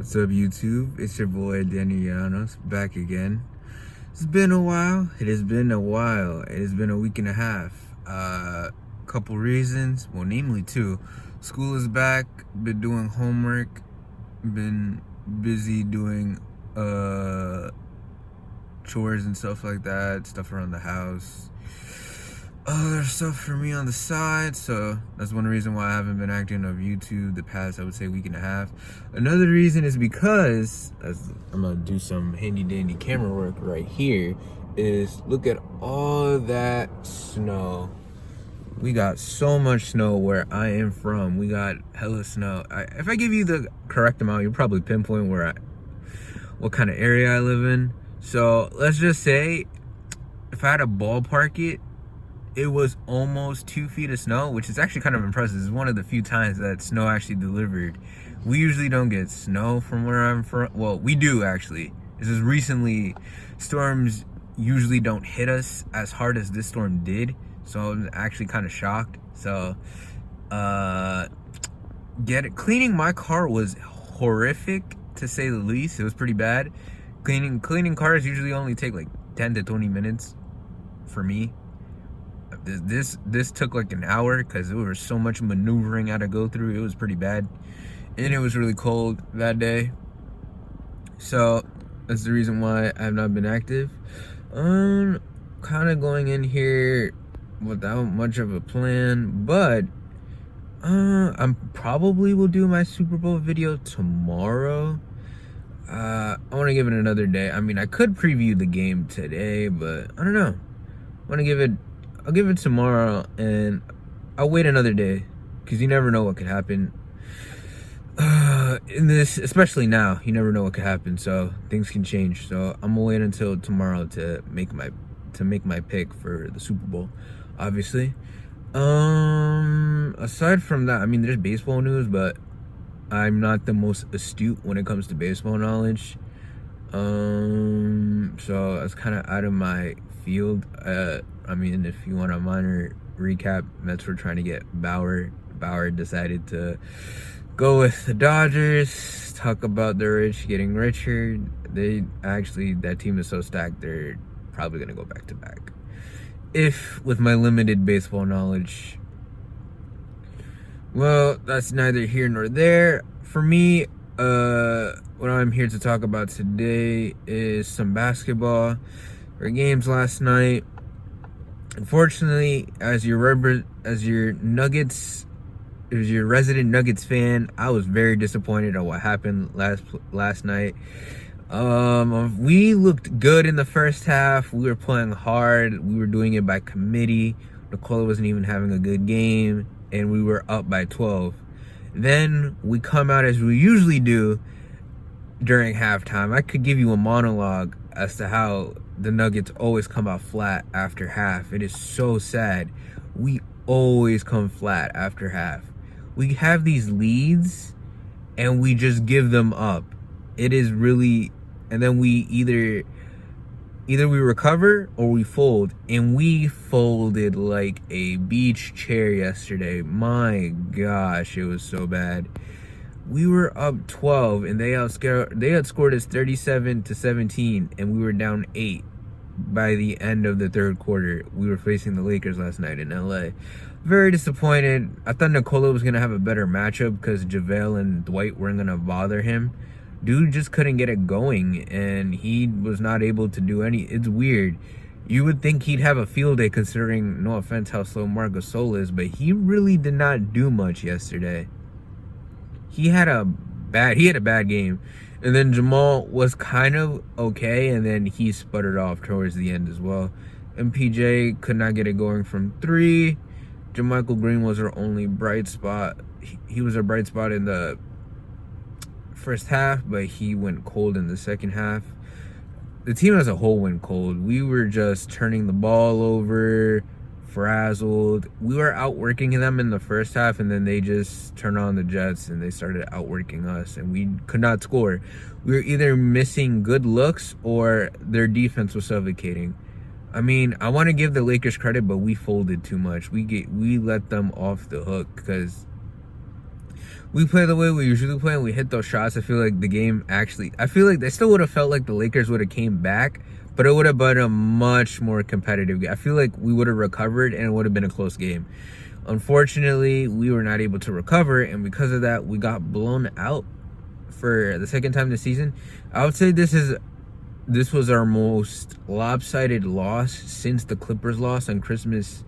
What's up, YouTube? It's your boy Danny Llanos back again. It's been a while. It has been a while. It has been a week and a half. Couple reasons. Well, namely two. School is back. Been doing homework. Been busy doing chores and stuff like that. Stuff around the house. Other stuff for me on the side, so that's one reason why I haven't been acting on YouTube the past, I would say, week and a half. Another reason is because, as I'm gonna do some handy dandy camera work right here, is look at all that snow. We got so much snow where I am from. We got hella snow. If I give you the correct amount, you'll probably pinpoint what kind of area I live in. So let's just say, if I had to ballpark it, it was almost 2 feet of snow, which is actually kind of impressive. It's one of the few times that snow actually delivered. We usually don't get snow from where I'm from. Well, we do actually. This is recently, storms usually don't hit us as hard as this storm did. So I'm actually kind of shocked. So, cleaning my car was horrific, to say the least. It was pretty bad. Cleaning cars usually only take like 10 to 20 minutes for me. This took like an hour because there was so much maneuvering I had to go through. It was pretty bad, and it was really cold that day. So that's the reason why I have not been active. Kind of going in here without much of a plan, but I probably will do my Super Bowl video tomorrow. I want to give it another day. I mean, I could preview the game today, but I don't know. I'll give it tomorrow, and I'll wait another day, because you never know what could happen. In this, especially now, you never know what could happen, so things can change. So I'm gonna wait until tomorrow to make my pick for the Super Bowl, obviously. Aside from that, I mean, there's baseball news, but I'm not the most astute when it comes to baseball knowledge. So that's kind of out of my field. I mean, if you want a minor recap, Mets were trying to get Bauer. Bauer decided to go with the Dodgers. Talk about the rich getting richer. That team is so stacked, they're probably gonna go back to back. If with my limited baseball knowledge. Well, that's neither here nor there. For me, what I'm here to talk about today is some basketball. Our games last night. Unfortunately, as your resident Nuggets fan, I was very disappointed at what happened last night. We looked good in the first half. We were playing hard. We were doing it by committee. Nikola wasn't even having a good game, and we were up by 12. Then we come out as we usually do during halftime. I could give you a monologue as to how the Nuggets always come out flat after half. It is so sad. We always come flat after half. We have these leads and we just give them up. It is really, and then we either we recover or we fold, and we folded like a beach chair yesterday. My gosh, it was so bad. We were up 12 and they outscored us 37-17, and we were down 8 by the end of the third quarter. We were facing the Lakers last night in LA. Very disappointed. I thought Nikola was gonna have a better matchup because JaVale and Dwight weren't gonna bother him. Dude just couldn't get it going, and he was not able to do it's weird. You would think he'd have a field day, considering, no offense, how slow Marc Gasol is, but he really did not do much yesterday. He had a bad game. And then Jamal was kind of okay, and then he sputtered off towards the end as well. And PJ could not get it going from 3. JaMychal Green was our only bright spot. He was a bright spot in the first half, but he went cold in the second half. The team as a whole went cold. We were just turning the ball over, frazzled. We were outworking them in the first half, and then they just turned on the Jets and they started outworking us, and we could not score. We were either missing good looks or their defense was suffocating. I mean, I want to give the Lakers credit, but we folded too much. We let them off the hook because we play the way we usually play and we hit those shots, I feel like the game actually, I feel like they still would have felt like the Lakers would have came back, but it would have been a much more competitive game. I feel like we would have recovered and it would have been a close game. Unfortunately, we were not able to recover, and because of that, we got blown out for the second time this season. I would say this was our most lopsided loss since the Clippers loss on Christmas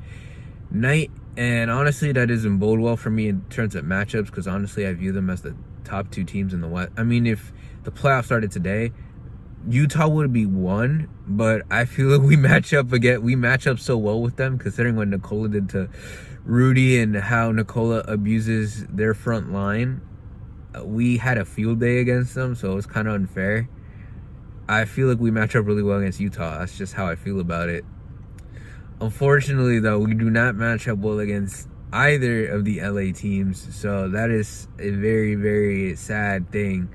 night. And honestly, that doesn't bode well for me in terms of matchups, because honestly, I view them as the top two teams in the West. I mean, if the playoffs started today, Utah would be one, but I feel like we match up so well with them, considering what Nikola did to Rudy and how Nikola abuses their front line. We had a field day against them, so it was kind of unfair. I feel like we match up really well against Utah. That's just how I feel about it. Unfortunately, though, we do not match up well against either of the LA teams, so that is a very, very sad thing.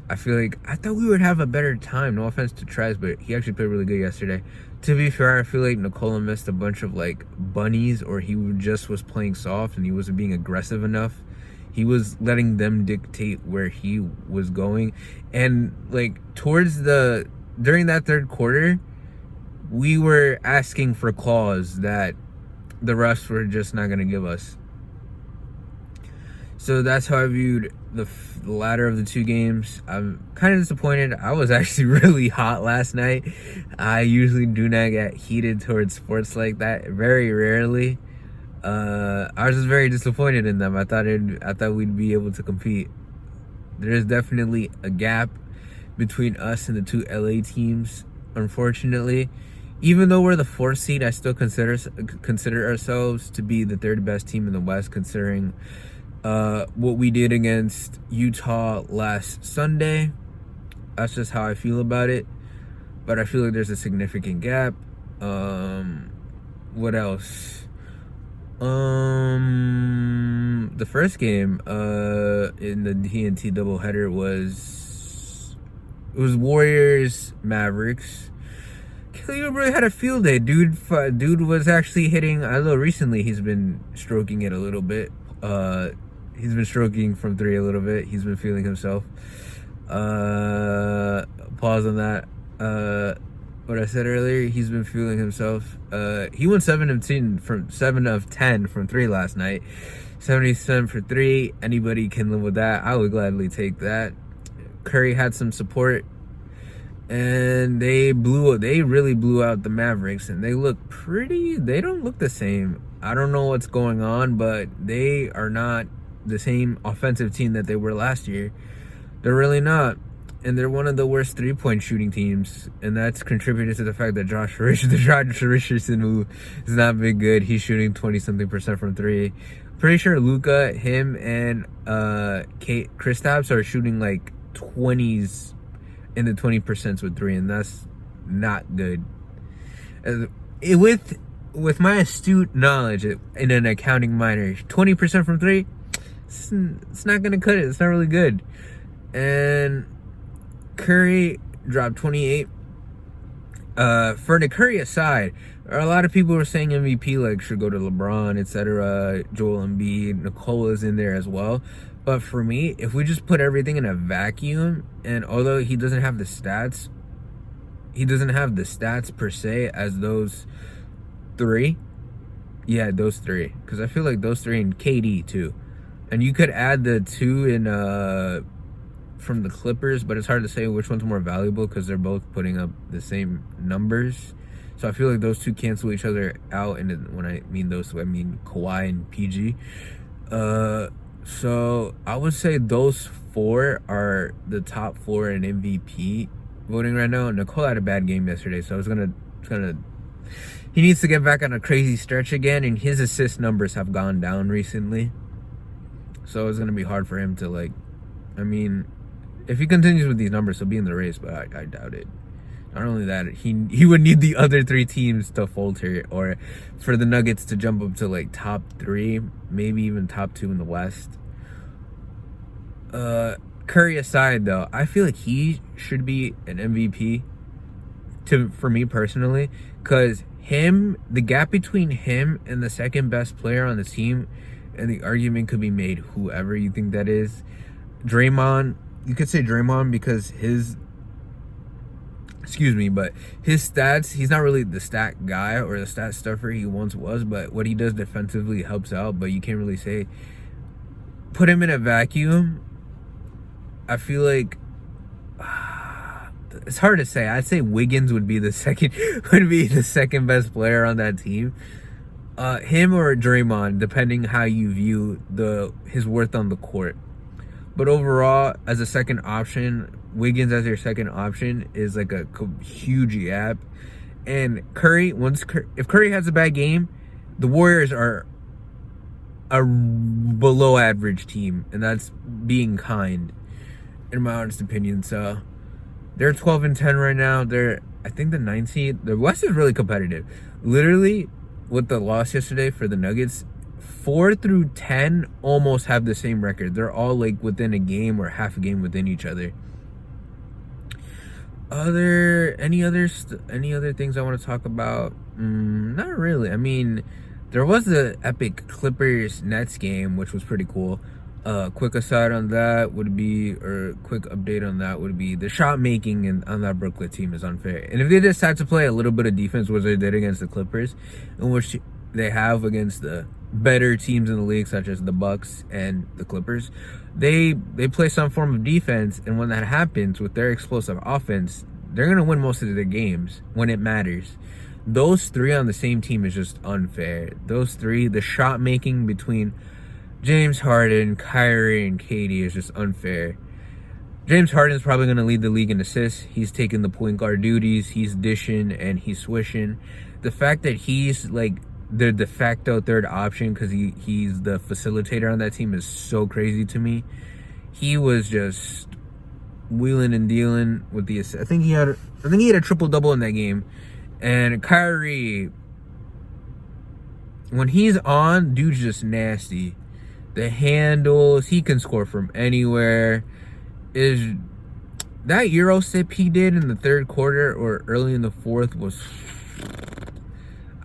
I feel like I thought we would have a better time. No offense to Trez, but he actually played really good yesterday. To be fair, I feel like Nikola missed a bunch of like bunnies, or he just was playing soft and he wasn't being aggressive enough. He was letting them dictate where he was going, and like during that third quarter, we were asking for calls that the refs were just not going to give us. So that's how I viewed the latter of the two games. I'm kind of disappointed. I was actually really hot last night. I usually do not get heated towards sports like that, very rarely. I was just very disappointed in them. I thought we'd be able to compete. There is definitely a gap between us and the two LA teams, unfortunately. Even though we're the fourth seed, I still consider ourselves to be the third best team in the West, considering what we did against Utah last Sunday. That's just how I feel about it. But I feel like there's a significant gap. What else? The first game in the TNT doubleheader was Warriors Mavericks. Kelly Oubre had a field day. Dude was actually hitting. I know recently he's been stroking it a little bit. He's been stroking from three a little bit. He's been feeling himself. Pause on that. What I said earlier, he's been feeling himself. He went 7 of 10 from 10 from three last night. 70% for three. Anybody can live with that. I would gladly take that. Curry had some support, and they really blew out the Mavericks, and they don't look the same. I don't know what's going on, but they are not the same offensive team that they were last year. They're really not. And they're one of the worst three-point shooting teams, and that's contributed to the fact that Josh Richardson, who has not been good, he's shooting 20-something% from three. Pretty sure Luka, him, and Kristaps are shooting like 20s in the 20% with three, and that's not good. With my astute knowledge in an accounting minor, 20% from three, it's not gonna cut it. It's not really good. And Curry dropped 28. For the Curry aside, a lot of people were saying MVP like should go to LeBron, etc. Joel Embiid, Nicola's in there as well. But for me, if we just put everything in a vacuum, and although he doesn't have the stats per se as those three. Yeah, those three. Because I feel like those three and KD too. And you could add the two in from the Clippers, but it's hard to say which one's more valuable because they're both putting up the same numbers. So I feel like those two cancel each other out, and when I mean those two, I mean Kawhi and PG. So I would say those four are the top four in MVP voting right now. Nicole had a bad game yesterday, so he needs to get back on a crazy stretch again, and his assist numbers have gone down recently. So it's gonna be hard for him to if he continues with these numbers, he'll be in the race, but I doubt it. Not only that, he would need the other three teams to falter, or for the Nuggets to jump up to like top three, maybe even top two in the West. Curry aside, though, I feel like he should be an MVP for me personally, because the gap between him and the second best player on the team and the argument could be made whoever you think that is. Draymond, you could say Draymond because but his stats, he's not really the stat guy or the stat stuffer he once was, but what he does defensively helps out, but you can't really say put him in a vacuum. I feel like it's hard to say. I'd say Wiggins would be the second best player on that team. Him or Draymond, depending how you view his worth on the court. But overall, as a second option, Wiggins as your second option is like a huge gap. And Curry, if Curry has a bad game, the Warriors are a below average team, and that's being kind, in my honest opinion. So they're 12-10 right now. I think the 9th seed. The West is really competitive. Literally, with the loss yesterday for the Nuggets, 4 through 10 almost have the same record. They're all like within a game or half a game within each other. Any other things I want to talk about? Not really. I mean, there was the epic Clippers Nets game, which was pretty cool. Quick aside on that would be, or quick update on that would be, the shot making on that Brooklyn team is unfair. And if they decide to play a little bit of defense, which they did against the Clippers, in which they have against the better teams in the league, such as the Bucks and the Clippers, they play some form of defense, and when that happens with their explosive offense, they're gonna win most of their games when it matters. Those three on the same team is just unfair. Those three, the shot making between James Harden, Kyrie, and KD is just unfair. James Harden is probably going to lead the league in assists. He's taking the point guard duties. He's dishing and he's swishing. The fact that he's like the de facto third option because he's the facilitator on that team is so crazy to me. He was just wheeling and dealing with the assist. I think he had a triple-double in that game. And Kyrie, when he's on, dude's just nasty. The handles, he can score from anywhere. Is that Euro step he did in the third quarter or early in the fourth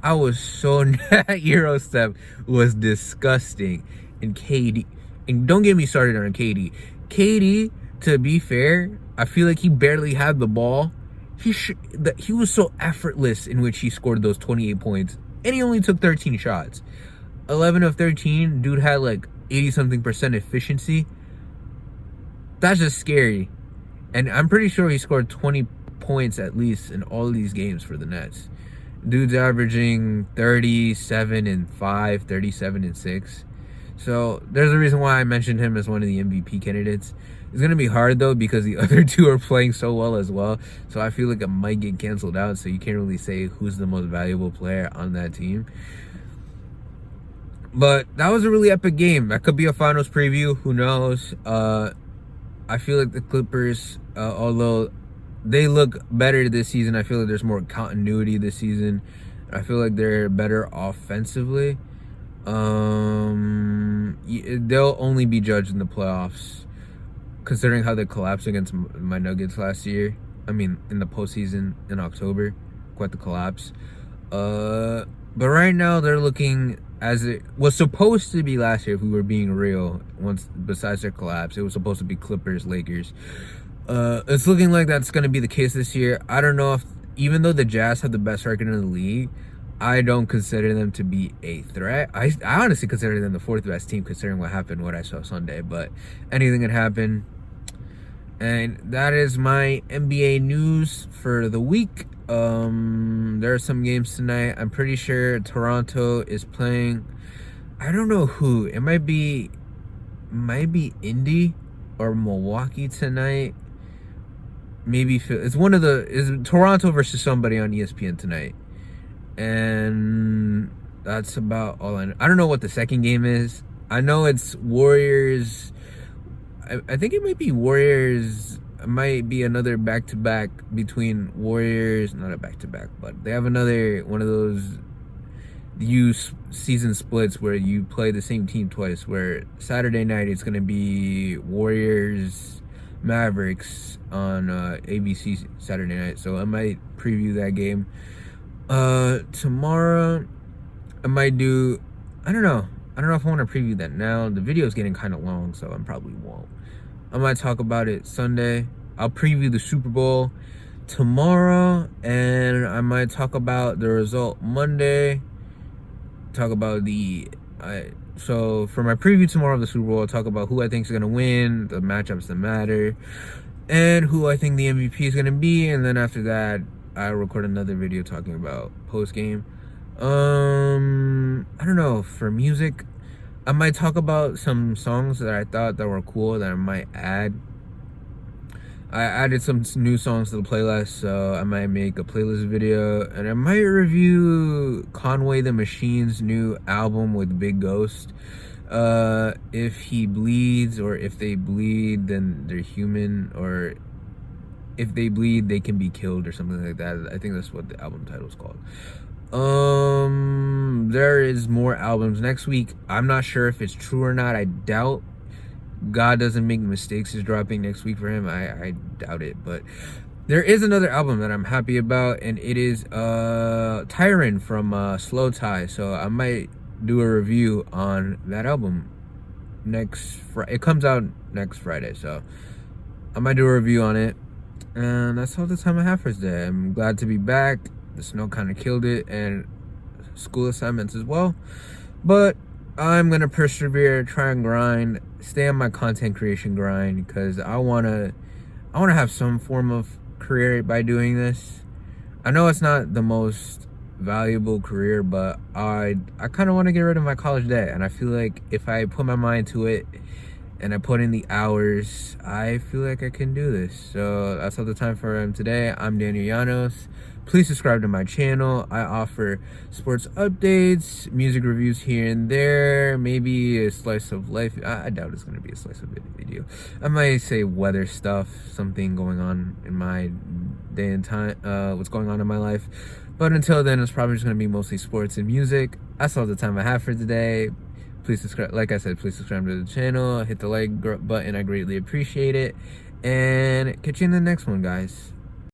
that Euro step was disgusting. And KD, and don't get me started on KD. KD, to be fair, I feel like he barely had the ball. He was so effortless in which he scored those 28 points, and he only took 13 shots. 11 of 13, dude had like 80-something% efficiency. That's just scary. And I'm pretty sure he scored 20 points at least in all of these games for the Nets. Dude's averaging 37 and 5, 37 and 6. So there's a reason why I mentioned him as one of the MVP candidates. It's going to be hard though because the other two are playing so well as well. So I feel like it might get canceled out. So you can't really say who's the most valuable player on that team. But that was a really epic game. That could be a finals preview. Who knows? I feel like the Clippers, although they look better this season, I feel like there's more continuity this season. I feel like they're better offensively. They'll only be judged in the playoffs, considering how they collapsed against my Nuggets last year. I mean, in the postseason in October. Quite the collapse. But right now, they're looking as it was supposed to be last year, if we were being real. Once, besides their collapse, it was supposed to be Clippers, Lakers. It's looking like that's going to be the case this year. I don't know if, even though the Jazz have the best record in the league, I don't consider them to be a threat. I honestly consider them the fourth best team, considering what happened, what I saw Sunday. But anything can happen. And that is my NBA news for the week. There are some games tonight. I'm pretty sure Toronto is playing, I don't know who. It might be Indy or Milwaukee tonight. Maybe is Toronto versus somebody on ESPN tonight. And that's about all I know. I don't know what the second game is. I know it's Warriors. I think it might be Warriors. It might be another back-to-back between Warriors. Not a back-to-back, but they have another one of those season splits where you play the same team twice, where Saturday night it's going to be Warriors Mavericks on ABC Saturday night. So I might preview that game. Tomorrow I might do, I don't know. I don't know if I want to preview that now. The video is getting kind of long, so I probably won't. I might talk about it Sunday. I'll preview the Super Bowl tomorrow, and I might talk about the result Monday. Talk about so for my preview tomorrow of the Super Bowl, I'll talk about who I think is going to win, the matchups that matter, and who I think the MVP is going to be. And then after that, I'll record another video talking about post-game. I don't know, for music, I might talk about some songs that I thought that were cool that I might add. I added some new songs to the playlist, so I might make a playlist video, and I might review Conway the Machine's new album with Big Ghost. If he bleeds, or if they bleed, then they're human, or if they bleed, they can be killed, or something like that. I think that's what the album title is called. There is more albums next week. I'm not sure if it's true or not. I doubt God Doesn't Make Mistakes is dropping next week for him. I doubt it, but there is another album that I'm happy about, and it is Tyrant from Slow Tie. So I might do a review on that album next Friday. It comes out next Friday, so I might do a review on it. And that's all the time I have for today. I'm glad to be back. The snow kind of killed it, and school assignments as well, but I'm gonna persevere, try and grind, stay on my content creation grind, because I wanna have some form of career by doing this. I know it's not the most valuable career, but I kind of want to get rid of my college debt, and I feel like if I put my mind to it and I put in the hours, I feel like I can do this. So that's all the time for today. I'm Daniel Llanos. Please subscribe to my channel. I offer sports updates, music reviews here and there, maybe a slice of life. I doubt it's going to be a slice of video. I might say weather stuff, something going on in my day and time, what's going on in my life. But until then, it's probably just going to be mostly sports and music. That's all the time I have for today. Please subscribe. Like I said, please subscribe to the channel. Hit the like button. I greatly appreciate it. And catch you in the next one, guys.